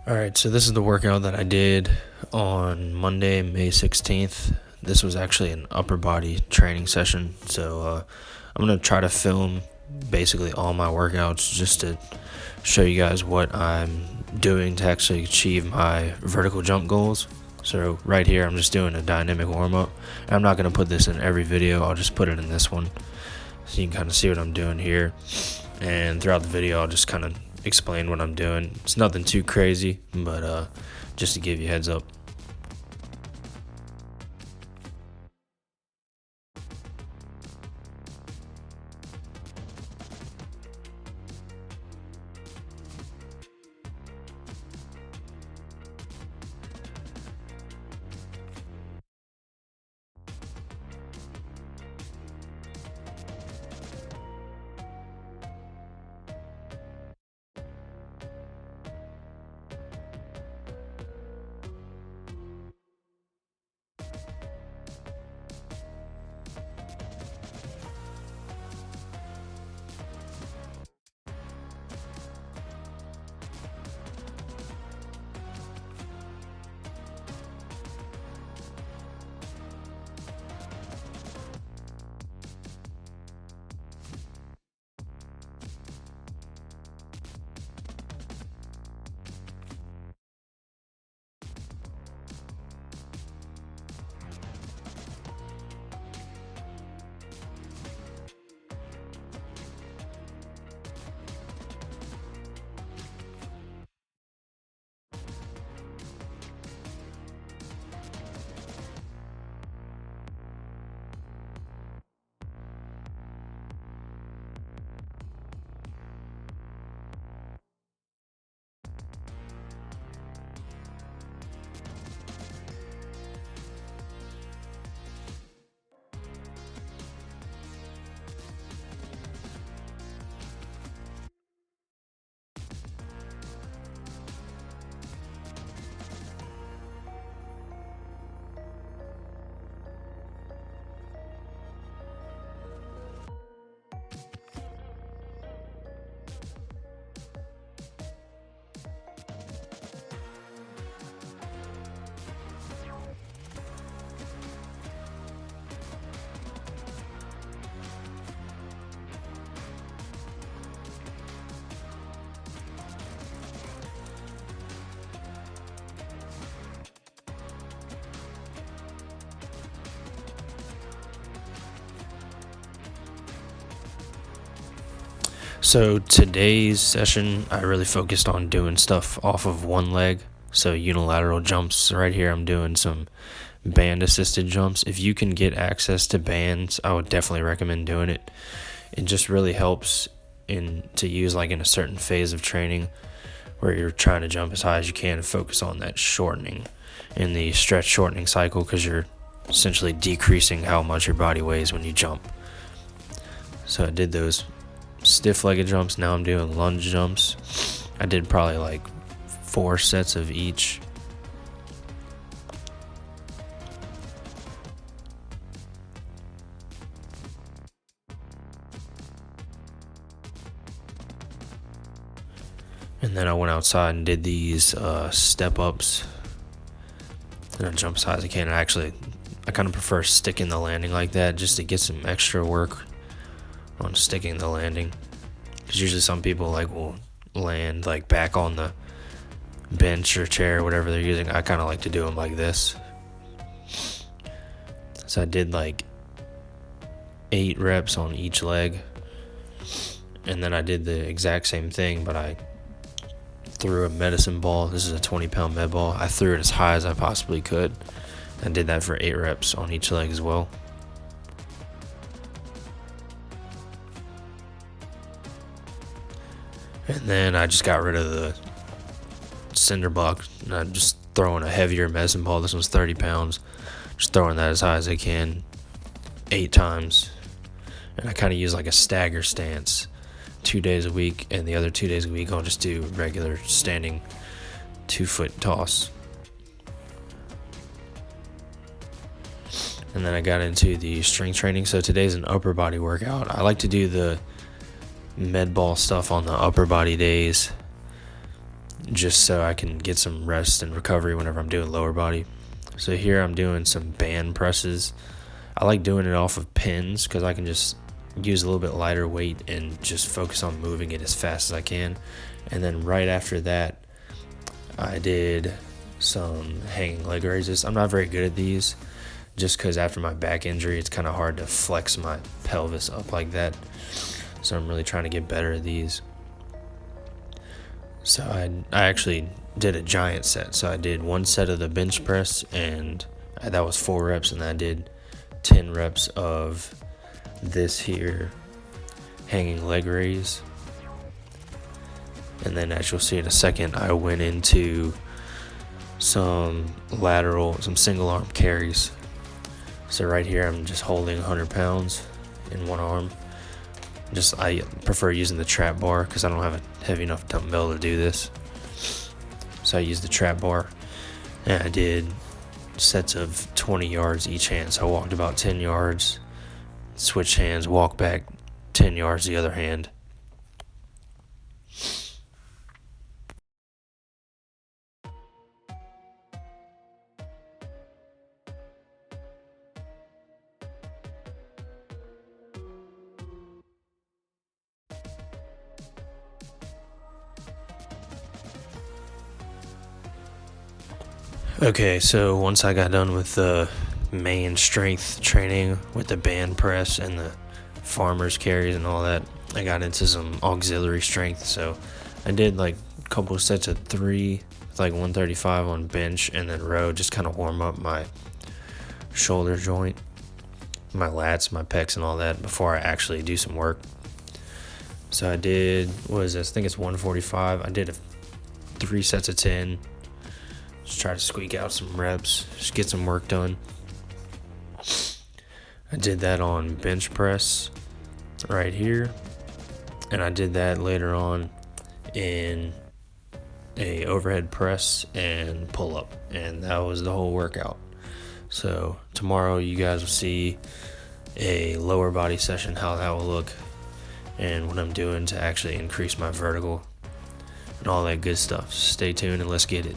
Alright, so this is the workout that I did on Monday, May 16th. This was actually an upper body training session, so I'm going to try to film basically all my workouts just to show you guys what I'm doing to actually achieve my vertical jump goals. So right here, I'm just doing a dynamic warm-up. I'm not going to put this in every video, I'll just put it in this one, so you can kind of see what I'm doing here. And throughout the video, I'll just kind of explain what I'm doing. It's nothing too crazy, but just to give you a heads up. So today's session, I really focused on doing stuff off of one leg. So unilateral jumps. Right here, I'm doing some band assisted jumps. If you can get access to bands, I would definitely recommend doing it. It just really helps to use like in a certain phase of training where you're trying to jump as high as you can and focus on that shortening in the stretch shortening cycle, because you're essentially decreasing how much your body weighs when you jump. So I did those stiff-legged jumps. Now I'm doing lunge jumps. I did probably like 4 sets of each. And then I went outside and did these step ups. And I jump as high as I can. I kind of prefer sticking the landing like that, just to get some extra work on sticking the landing, because usually some people will land back on the bench or chair or whatever they're using. I kind of like to do them like this. So I did 8 reps on each leg, and then I did the exact same thing, but I threw a medicine ball. This is a 20-pound med ball. I threw it as high as I possibly could. I did that for 8 reps on each leg as well. And then I just got rid of the cinder block, and I'm just throwing a heavier medicine ball. This one's 30 pounds. Just throwing that as high as I can 8 times. And I kind of use a stagger stance 2 days a week, and the other 2 days a week I'll just do regular standing 2-foot toss. And then I got into the strength training. So today's an upper body workout. I like to do the med ball stuff on the upper body days, just so I can get some rest and recovery whenever I'm doing lower body. So here I'm doing some band presses. I like doing it off of pins because I can just use a little bit lighter weight and just focus on moving it as fast as I can. And then right after that, I did some hanging leg raises. I'm not very good at these just because after my back injury, it's kind of hard to flex my pelvis up like that. So I'm really trying to get better at these. So I actually did a giant set. So I did one set of the bench press, and that was 4 reps, and I did 10 reps of this here hanging leg raise. And then, as you'll see in a second, I went into some single arm carries. So right here, I'm just holding 100 pounds in one arm. I prefer using the trap bar because I don't have a heavy enough dumbbell to do this. So I used the trap bar, and I did sets of 20 yards each hand. So I walked about 10 yards, switched hands, walk back 10 yards the other hand. Okay, so once I got done with the main strength training with the band press and the farmer's carries and all that, I got into some auxiliary strength. So I did like a couple of sets of 3 with like 135 on bench and then row, just kind of warm up my shoulder joint, my lats, my pecs and all that before I actually do some work. So I did, I think it's 145. I did 3 sets of 10. Just try to squeak out some reps, just get some work done. I did that on bench press right here, and I did that later on in a overhead press and pull up, and that was the whole workout. So tomorrow you guys will see a lower body session, how that will look, and what I'm doing to actually increase my vertical and all that good stuff. Stay tuned and let's get it.